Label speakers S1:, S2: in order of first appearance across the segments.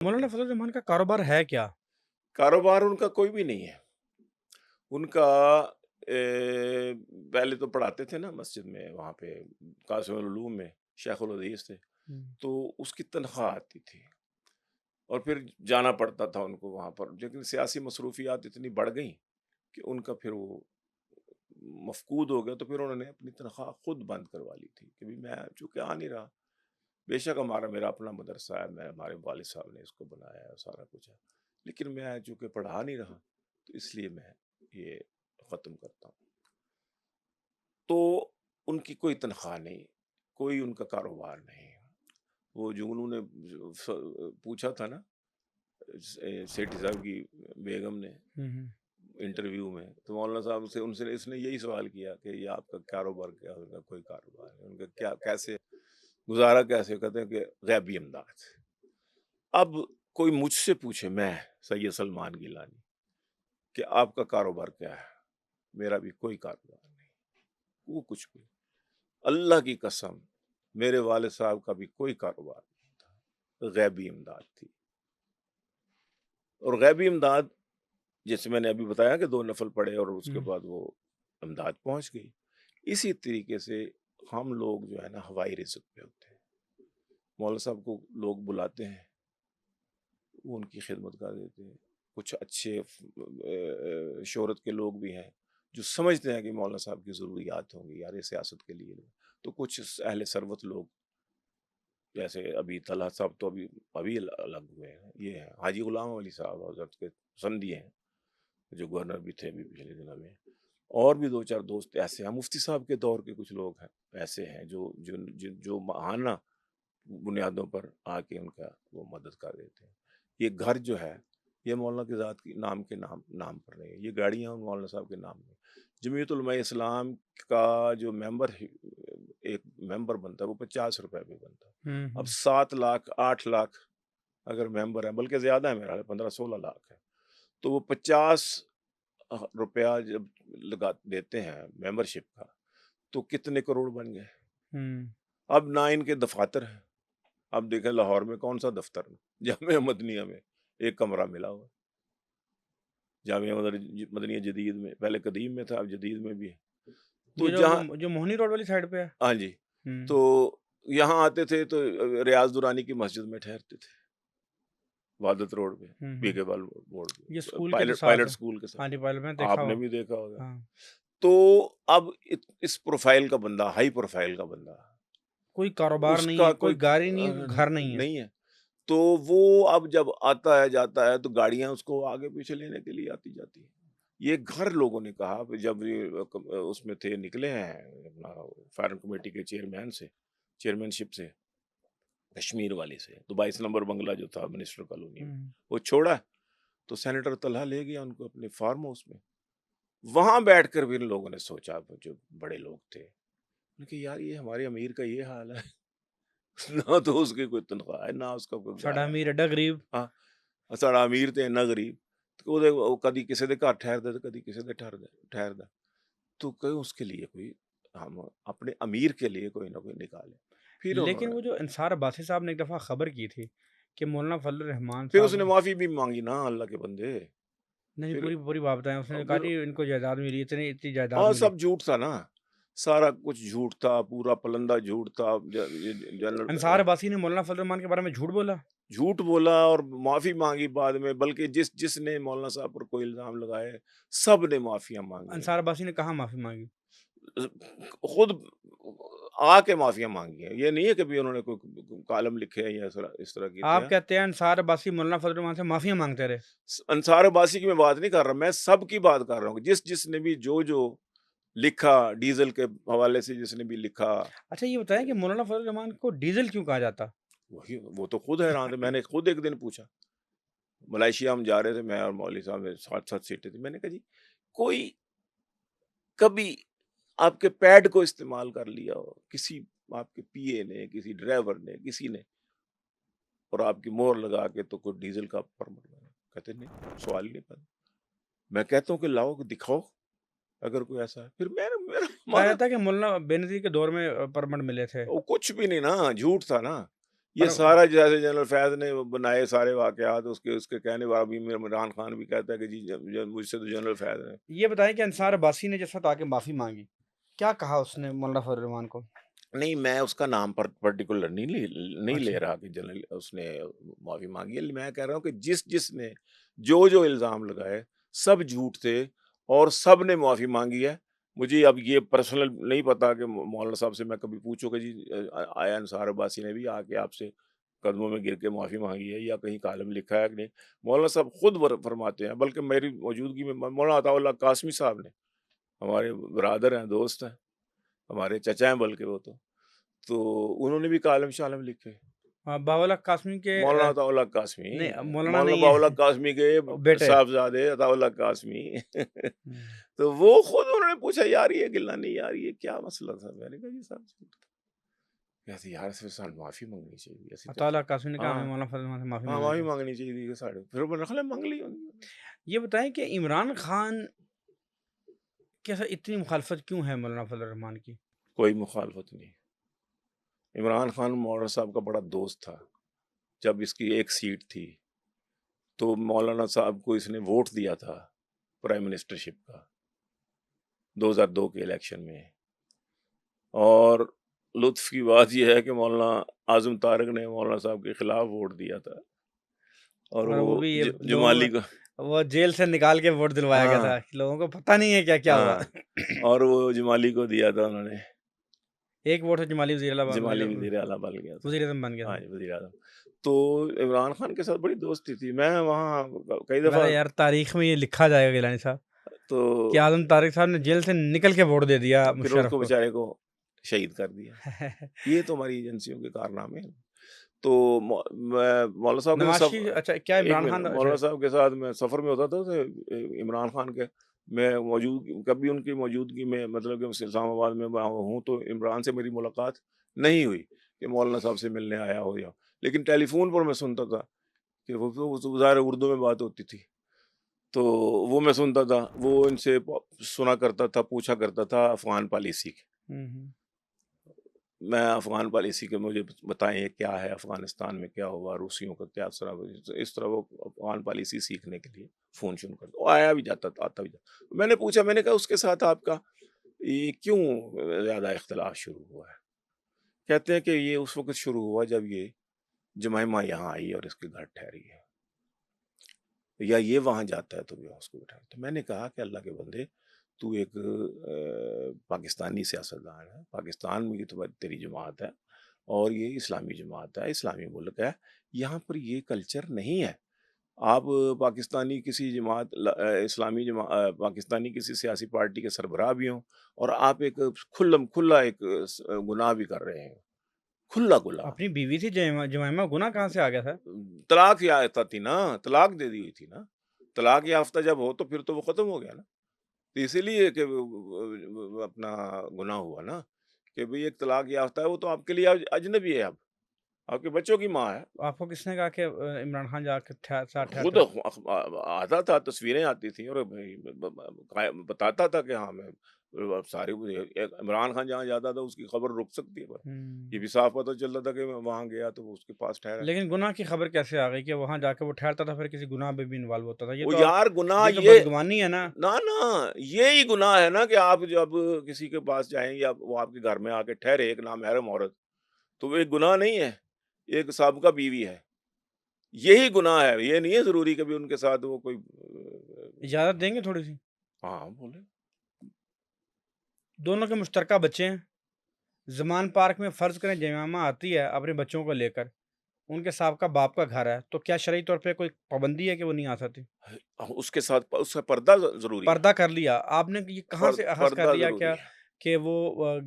S1: مولانا فضل الرحمان کا کاروبار ہے کیا؟
S2: کاروبار ان کا کوئی بھی نہیں ہے۔ ان کا پہلے تو پڑھاتے تھے نا مسجد میں، وہاں پہ قاسم العلوم میں شیخ الحدیث تھے،
S1: ہوں،
S2: تو اس کی تنخواہ آتی تھی اور پھر جانا پڑتا تھا ان کو وہاں پر، لیکن سیاسی مصروفیات اتنی بڑھ گئیں کہ ان کا پھر وہ مفقود ہو گیا، تو پھر انہوں نے اپنی تنخواہ خود بند کروا لی تھی کہ بھی میں چونکہ آ نہیں رہا، بے شک میرا اپنا مدرسہ ہے، ہمارے والد صاحب نے اس کو بنایا ہے، سارا کچھ ہے، لیکن میں چونکہ پڑھا نہیں رہا تو اس لیے میں یہ ختم کرتا ہوں۔ تو ان کی کوئی تنخواہ نہیں، کوئی ان کا کاروبار نہیں۔ وہ جو انہوں نے پوچھا تھا نا سیٹھی صاحب کی بیگم نے
S1: ہوں،
S2: انٹرویو میں، تو مولانا صاحب سے اس نے یہی سوال کیا کہ یہ آپ کا کاروبار کیا ہے؟ ان کا کوئی کاروبار نہیں۔ ان کا کیا کیسے گزارا کیسے؟ کہتے ہیں کہ غیبی امداد۔ اب کوئی مجھ سے پوچھے، میں سید سلمان گیلانی، کہ آپ کا کاروبار کیا ہے، میرا بھی کوئی کاروبار نہیں، وہ کچھ بھی۔ اللہ کی قسم میرے والد صاحب کا بھی کوئی کاروبار نہیں تھا، غیبی امداد تھی۔ اور غیبی امداد جیسے میں نے ابھی بتایا کہ 2 نفل پڑے اور اس کے
S1: ہوں،
S2: بعد وہ امداد پہنچ گئی، اسی طریقے سے ہم لوگ جو ہے نا ہوائی رزق پہ ہوتے ہیں۔ مولانا صاحب کو لوگ بلاتے ہیں، وہ ان کی خدمت کر دیتے ہیں۔ کچھ اچھے شہرت کے لوگ بھی ہیں جو سمجھتے ہیں کہ مولانا صاحب کی ضروریات ہوں گی یار یہ سیاست کے لیے، تو کچھ اہل ثروت لوگ جیسے ابھی طلحہ صاحب تو ابھی الگ ہوئے ہیں، یہ ہیں حاجی غلام علی صاحب حضرت کے سندھی ہیں جو گورنر بھی تھے ابھی پچھلے دنوں میں، اور بھی 2 4 دوست ایسے ہیں۔ مفتی صاحب کے دور کے کچھ لوگ ہیں ایسے ہیں جو ماہانہ بنیادوں پر آ کے ان کا وہ مدد کر دیتے ہیں۔ یہ گھر جو ہے یہ مولانا کی ذات کی نام کے نام پر نہیں ہے، یہ گاڑیاں مولانا صاحب کے نام میں۔ جمعیت علماء اسلام کا جو ایک ممبر بنتا ہے وہ 50 روپے پہ بنتا ہے۔
S1: ہوں،
S2: اب
S1: ہوں،
S2: 7 لاکھ 8 لاکھ اگر ممبر ہیں، بلکہ زیادہ ہے، میرا 15 16 لاکھ ہے، تو وہ 50 روپیہ جب لگا دیتے ہیں ممبرشپ کا تو کتنے کروڑ بن گئے۔
S1: ہوں۔
S2: اب نہ ان کے دفاتر ہیں، اب دیکھیں لاہور میں کون سا دفتر ہے؟ جامعہ مدنیہ میں ایک کمرہ ملا ہوا ہے، جامعہ مدنیہ جدید میں، پہلے قدیم میں تھا اب جدید میں بھی ہے، تو
S1: یہ
S2: جہاں
S1: جو موہنی روڈ والی سائڈ پہ ہے؟
S2: ہاں جی،
S1: ہوں،
S2: تو یہاں آتے تھے تو ریاض دورانی کی مسجد میں ٹھہرتے تھے، وحدت روڈ پہ،
S1: ہوں،
S2: پی
S1: ہوں۔
S2: کے بال موڑ پہ،
S1: یہ اسکول کے جو
S2: پائلٹ
S1: ساتھ
S2: پائلٹ
S1: ہے؟
S2: اسکول کے
S1: ہاں
S2: ساتھ،
S1: جی، پہلے میں دیکھا
S2: آپ نے
S1: ہوا۔
S2: بھی دیکھا ہوگا۔
S1: ہاں،
S2: تو اب اس پروفائل کا بندہ، ہائی پروفائل کا بندہ،
S1: کوئی کاروبار
S2: اس
S1: نہیں
S2: کا
S1: ہے،
S2: کوئی
S1: کوئی گاڑی نہیں ہے، کوئی گھر نہیں ہے۔
S2: نہیں ہے، تو وہ اب جب آتا ہے جاتا ہے تو گاڑیاں اس کو آگے پیچھے لینے کے لیے آتی جاتی ہیں۔ یہ گھر لوگوں نے کہا جب اس میں تھے، نکلے ہیں اپنا فائرنگ کمیٹی کے چیئرمین شپ سے، کشمیر والی سے، 22 نمبر بنگلہ جو تھا منسٹر کالونی میں،
S1: ہوں،
S2: وہ چھوڑا تو سینیٹر طلحہ لے گیا ان کو اپنے فارم ہاؤس میں۔ وہاں بیٹھ کر بھی ان لوگوں نے سوچا، جو بڑے لوگ تھے، کہ یار یہ ہمارے امیر کا یہ حال ہے، نہ تو اس کی کوئی تنخواہ ہے، نہ اس کا کوئی
S1: ساڈا
S2: ہے۔
S1: امیر ایڈا غریب۔
S2: ہاں، ساڑا امیر تے اننا غریب، وہ کدی کسی دے گھر ٹھہردا تے کدی کسی دے ٹھہردا، تو کہ اس کے لیے کوئی، ہم اپنے امیر کے لیے کوئی نہ کوئی نکالے۔ پھر انہوں
S1: لیکن
S2: نے
S1: وہ جو انصار عباسی صاحب نے ایک دفعہ خبر کی تھی کہ مولانا فضل الرحمان
S2: پھر اس
S1: صاحب
S2: نے معافی بھی مانگی نا اللہ کے بندے۔
S1: نہیں،
S2: پھر
S1: پوری پوری بات بتائیں، اس نے کہا
S2: پھر
S1: جی ان کو جائیداد ملی، اتنی جائیداد
S2: ہاں
S1: ملی۔
S2: سب جھوٹ تھا نا، سارا کچھ جھوٹ تھا، پورا پلندہ جھوٹ تھا۔
S1: انصار
S2: جنرل
S1: عباسی نے مولانا فضل الرحمان کے بارے میں جھوٹ بولا؟
S2: جھوٹ بولا اور معافی مانگی بعد میں، بلکہ جس نے مولانا صاحب پر کوئی الزام لگائے سب نے معافیاں مانگی ہیں،
S1: انصار عباسی نے کہاں معافی مانگی؟
S2: خود آ کے معافیاں مانگی ہیں۔ یہ نہیں ہے کہ بھی انہوں نے کوئی کالم لکھے ہیں یا اس طرح کی تھے۔
S1: آپ کہتے ہیں انصار عباسی مولانا فضل الرحمان سے معافیاں مانگتے رہے؟
S2: انصار عباسی کی میں بات نہیں کر رہا، میں سب کی بات کر رہا ہوں، جس نے بھی جو لکھا، ڈیزل کے حوالے سے جس نے بھی لکھا،
S1: اچھا یہ بتائیں کہ مولانا فضل الرحمان کو ڈیزل کیوں کہا جاتا؟
S2: وہ تو خود حیران تھے۔ میں نے خود ایک دن پوچھا، ملائیشیا ہم جا رہے تھے، میں اور مولوی صاحب نے 7 سیٹیں تھی، میں نے کہا جی کوئی کبھی آپ کے پیڈ کو استعمال کر لیا ہو کسی آپ کے پی اے نے، کسی ڈرائیور نے، کسی نے، اور آپ کی مہر لگا کے تو کوئی ڈیزل کا پرمٹ بنا؟ کہتے نہیں، سوال ہی نہیں پیدا۔ میں کہتا ہوں کہ لاؤ دکھاؤ اگر کوئی ایسا ہے۔ پھر میرا
S1: کہا
S2: ہمارا
S1: جاتا ہے کہ مولانا بینظیر کے دور میں پرمٹ ملے تھے۔
S2: وہ کچھ بھی نہیں نا، جھوٹ تھا نا۔ یہ
S1: پر
S2: سارا جیسے جنرل فیض نے بنائے سارے واقعات، اس کے کہنے والا بھی عمران خان بھی کہتا ہے کہ جی مجھ سے تو جنرل فیض نے.
S1: یہ بتائیں کہ انصار عباسی نے جس وقت آ کے معافی مانگی، کیا کہا اس نے مولانا فضل الرحمان کو؟
S2: نہیں، میں اس کا نام پرٹیکولر نہیں
S1: اچھا،
S2: لے رہا کہ جنرل اس نے معافی مانگی ہے. میں کہہ رہا ہوں کہ جس نے جو الزام لگائے سب جھوٹ تھے اور سب نے معافی مانگی ہے. مجھے اب یہ پرسنل نہیں پتا کہ مولانا صاحب سے میں کبھی پوچھوں کہ جی آیا انصار عباسی نے بھی آ کے آپ سے قدموں میں گر کے معافی مانگی ہے یا کہیں کالم لکھا ہے کہ نہیں. مولانا صاحب خود فرماتے ہیں، بلکہ میری موجودگی میں مولانا عطا اللہ قاسمی صاحب نے، ہمارے برادر ہیں، دوست ہیں، ہمارے چچا ہیں بلکہ وہ تو انہوں نے بھی کالم شالم لکھے.
S1: باولا قاسمی کے
S2: مولانا عطا اللہ قاسمی،
S1: نہیں، مولانا
S2: مولانا
S1: نہیں
S2: باولا
S1: ہے،
S2: قاسمی کے
S1: بیٹے.
S2: صاحبزادے عطا اللہ قاسمی.
S1: ہم،
S2: تو وہ خود انہوں نے پوچھا یار یہ گلا نہیں، یار یہ کیا مسئلہ تھا. میں نے کہا جی صاحب جھوٹ تھا. کہتے یار اس سال معافی مانگنی چاہیے ایسی
S1: عطا اللہ قاسمی نے کہا ہمیں
S2: ہاں
S1: مولانا فضل الرحمان سے معافی
S2: ہاں
S1: مانگنی
S2: معافی
S1: چاہیے.
S2: مانگنی چاہیے تھی کہ ساڑھے پھر میں نے کہا مانگ لی انہوں نے.
S1: یہ بتائیں کہ عمران خان کے ساتھ اتنی مخالفت کیوں ہے مولانا فضل الرحمان کی؟
S2: کوئی مخالفت نہیں. عمران خان مولانا صاحب کا بڑا دوست تھا. جب اس کی ایک سیٹ تھی تو مولانا صاحب کو اس نے ووٹ دیا تھا پرائم منسٹرشپ کا 2002 کے الیکشن میں. اور لطف کی بات یہ ہے کہ مولانا اعظم طارق نے مولانا صاحب کے خلاف ووٹ دیا تھا اور
S1: اور وہ
S2: وہ
S1: بھی یہ
S2: جمالی کو
S1: وہ جیل سے نکال کے ووٹ دلوایا گیا
S2: ہاں
S1: تھا. لوگوں کو پتہ نہیں ہے کیا کیا ہوا.
S2: ہاں اور وہ جمالی کو دیا تھا انہوں نے.
S1: ایک ووٹ ہے جمالی
S2: جمالی وزیر اعلیٰ بن گیا تھا.
S1: وزیر اعظم بن گیا
S2: ہاں
S1: تھا.
S2: جی وزیر اعظم. تو عمران خان کے ساتھ بڑی دوستی تھی. میں وہاں کئی دفعہ
S1: ویسے یار تاریخ میں یہ لکھا جائے گا گیلانی صاحب
S2: تو
S1: کہ اعظم طارق صاحب نے جیل سے نکل کے ووٹ دے دیا
S2: پھر اس
S1: مشرف
S2: کو
S1: کو.
S2: بیچارے کو شہید کر دیا. یہ تو ہماری ایجنسیوں کے کارنامے ہیں. تو میں مولانا صاحب کے
S1: نواز
S2: ساتھ
S1: شریف اچھا کیا
S2: ایک
S1: عمران
S2: منٹ
S1: خان
S2: مولانا صاحب کے ساتھ میں سفر میں ہوتا تھا تو عمران خان کے میں موجود کبھی ان کی موجودگی میں مطلب کہ اسلام آباد میں ہوں تو عمران سے میری ملاقات نہیں ہوئی کہ مولانا صاحب سے ملنے آیا ہو یا. لیکن ٹیلی فون پر میں سنتا تھا کہ وہ ظاہر اردو میں بات ہوتی تھی تو وہ میں سنتا تھا. وہ ان سے سنا کرتا تھا، پوچھا کرتا تھا افغان پالیسی کی. میں افغان پالیسی کے مجھے بتائیں کیا ہے افغانستان میں کیا ہوا، روسیوں کا کیا اس طرح وہ افغان پالیسی سیکھنے کے لیے فون کرتا. وہ آیا بھی جاتا تھا، آتا بھی جاتا. میں نے پوچھا، میں نے کہا اس کے ساتھ آپ کا یہ کیوں زیادہ اختلاف شروع ہوا ہے؟ کہتے ہیں کہ یہ اس وقت شروع ہوا جب یہ جمائمہ یہاں آئی اور اس کے گھر ٹھہری ہے یا یہ وہاں جاتا ہے تو وہ اس کو بٹھایا. تو میں نے کہا کہ اللہ کے بندے تو ایک پاکستانی سیاستدان ہے، پاکستان میں تو تیری جماعت ہے اور یہ اسلامی جماعت ہے، اسلامی ملک ہے، یہاں پر یہ کلچر نہیں ہے. آپ پاکستانی کسی جماعت اسلامی جماعت پاکستانی کسی سیاسی پارٹی کے سربراہ بھی ہوں اور آپ ایک کھلا ایک گناہ بھی کر رہے ہیں، کھلا گناہ.
S1: اپنی بیوی تھی جمائمہ، گناہ کہاں سے آ گیا تھا؟
S2: طلاق یافتہ تھی نا، طلاق دے دی ہوئی تھی نا. طلاق یافتہ جب ہو تو پھر تو وہ ختم ہو گیا نا. تو اسی لیے کہ اپنا گناہ ہوا نا کہ بھئی ایک طلاق یافتہ ہے وہ تو آپ کے لیے اجنبی ہے. اب آپ کے بچوں کی ماں ہے.
S1: آپ کو کس نے کہا کہ عمران خان جا کے ساتھ
S2: خود آتا تھا، تصویریں آتی تھیں اور بتاتا تھا کہ ہاں میں سارے عمران خان جہاں جاتا تھا اس کی خبر رک سکتی ہے. یہ بھی صاف پتہ چلتا تھا کہ میں وہاں گیا تو وہ اس کے پاس ٹھہرا.
S1: لیکن گناہ کی خبر کیسے آ گئی کہ وہاں جا کے وہ ٹھہرتا تھا پھر کسی گناہ میں بھی انوالو ہوتا تھا؟ یہ
S2: وہ
S1: تو
S2: یار گناہ
S1: یہ تو
S2: یہ
S1: بدگمانی ہے نا.
S2: نا یہی گناہ ہے نا کہ آپ جب کسی کے پاس جائیں یا وہ آپ کے گھر میں آ کے ٹھہرے ایک نامحرم عورت تو وہ ایک گناہ نہیں ہے، ایک سابقہ بیوی ہے. یہی گناہ ہے. یہ نہیں ہے ضروری کبھی ان کے ساتھ وہ کوئی
S1: اجازت دیں گے تھوڑی سی؟
S2: ہاں بولے.
S1: دونوں کے مشترکہ بچے ہیں. زمان پارک میں فرض کریں جمائمہ آتی ہے اپنے بچوں کو لے کر، ان کے سابقہ باپ کا گھر ہے، تو کیا شرعی طور پہ کوئی پابندی ہے کہ وہ نہیں آ سکتی؟
S2: اس کے ساتھ اس کا پردہ ضروری ہے.
S1: پردہ کر لیا آپ نے، یہ کہاں سے اخذ کر
S2: پردہ
S1: لیا
S2: ضروری
S1: کیا
S2: ہے.
S1: کہ وہ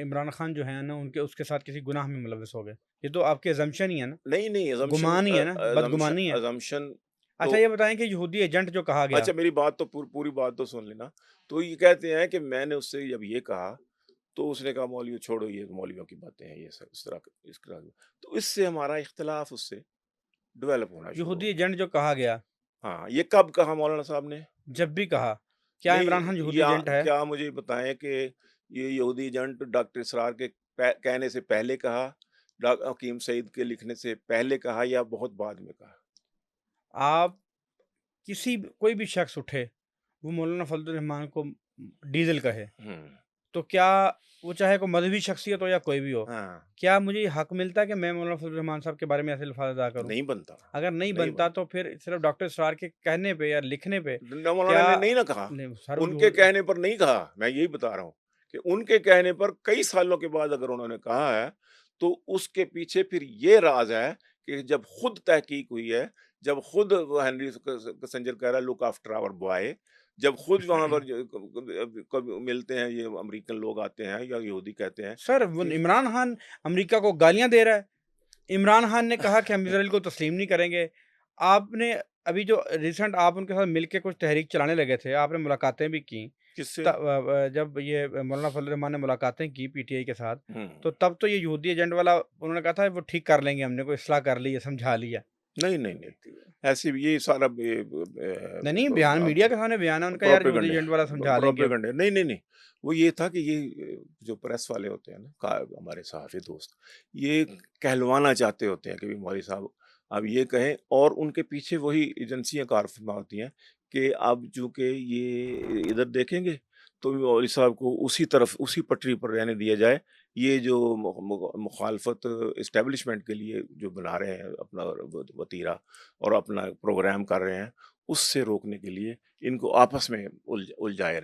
S1: عمران خان جو ہے نا اس کے ساتھ کسی گناہ میں ملوث ہو گئے؟ یہ تو آپ کے ازمپشن ہی ہے نا،
S2: نہیں
S1: گمان ہی ہے نا، بدگمانی ہے.
S2: ازمپشن
S1: اچھا
S2: تو
S1: یہ بتائیں کہ یہودی ایجنٹ جو کہا گیا،
S2: اچھا میری بات تو پوری بات تو سن لینا. تو یہ کہتے ہیں کہ میں نے اس سے جب یہ کہا تو اس نے کہا مولوی چھوڑو یہ مولویوں کی باتیں ہیں، یہ سب اس طرح تو اس سے ہمارا اختلاف اس سے ڈیولپ ہونا شروع
S1: یہودی
S2: ہو.
S1: ایجنٹ جو کہا گیا،
S2: ہاں یہ کب کہا مولانا صاحب نے؟
S1: جب بھی کہا، کیا عمران خان
S2: نہیں
S1: یہودی ایجنٹ ہے؟
S2: کیا مجھے بتائیں کہ یہ یہودی ایجنٹ ڈاکٹر اسرار کے کہنے سے پہلے کہا حکیم سعید کے لکھنے سے پہلے کہا یا بہت بعد میں کہا؟
S1: آپ کوئی بھی شخص اٹھے وہ مولانا فضل الرحمان کو ڈیزل کہے،
S2: ہوں،
S1: تو کیا وہ چاہے کوئی مذہبی شخصیت ہو یا کوئی بھی ہو،
S2: ہاں،
S1: کیا مجھے یہ حق ملتا ہے کہ میں مولانا فضل الرحمان صاحب کے بارے میں ایسے الفاظ ادا کروں؟
S2: نہیں بنتا،
S1: اگر نہیں
S2: نہیں
S1: بنتا
S2: بنتا۔
S1: تو پھر صرف ڈاکٹر اسرار کے کہنے پہ یا لکھنے پہ
S2: مولانا
S1: کیا
S2: نے نہیں نہ کہا،
S1: نہیں سر
S2: ان کے کہنے پر نہیں کہا، میں یہی بتا رہا ہوں کہ ان کے کہنے پر کئی سالوں کے بعد اگر انہوں نے کہا ہے تو اس کے پیچھے پھر یہ راز ہے کہ جب خود تحقیق ہوئی ہے، جب خود وہ ہنری کسنجر کہہ رہا ہے لک آفٹر آور بوائے، جب خود وہاں پر کبھی ملتے ہیں یہ امریکن لوگ آتے ہیں یا یہودی کہتے ہیں
S1: سر وہ
S2: کہ
S1: عمران خان امریکہ کو گالیاں دے رہا ہے، عمران خان نے کہا کہ ہم اسرائیل کو تسلیم نہیں کریں گے۔ آپ نے ابھی جو ریسنٹ آپ ان کے ساتھ مل کے کچھ تحریک چلانے لگے تھے، آپ نے ملاقاتیں بھی کی،
S2: کس سے؟
S1: جب یہ مولانا فضل الرحمان نے ملاقاتیں کی پی ٹی آئی کے ساتھ،
S2: ہوں،
S1: تو تب تو یہ یہودی ایجنٹ والا انہوں نے کہا تھا وہ ٹھیک کر لیں گے، ہم نے کوئی اصلاح کر لی ہے، سمجھا لیا۔
S2: نہیں نہیں نہیں، ایسی یہ سارا
S1: نہیں بیان میڈیا کے سامنے بیان ہے ان کا، یار یہودی
S2: پروپیگنڈے
S1: ایجنٹ والا سمجھا لیں گے۔
S2: پروپیگنڈے نہیں نہیں نہیں، وہ یہ تھا کہ یہ جو پریس والے ہوتے ہیں نا ہمارے صحافی دوست، یہ کہلوانا چاہتے ہوتے ہیں کہ بھی مولوی صاحب اب یہ کہیں، اور ان کے پیچھے وہی ایجنسیاں کار فرما ہوتی ہیں کہ اب چونکہ یہ ادھر دیکھیں گے تو مولوی صاحب کو اسی طرف اسی پٹری پر رہنے دیا جائے، یہ جو مخالفت اسٹیبلشمنٹ کے لیے جو بنا رہے ہیں اپنا وتیرہ اور اپنا پروگرام کر رہے ہیں، اس سے روکنے کے لیے ان کو آپس میں الجھائے رکھیں۔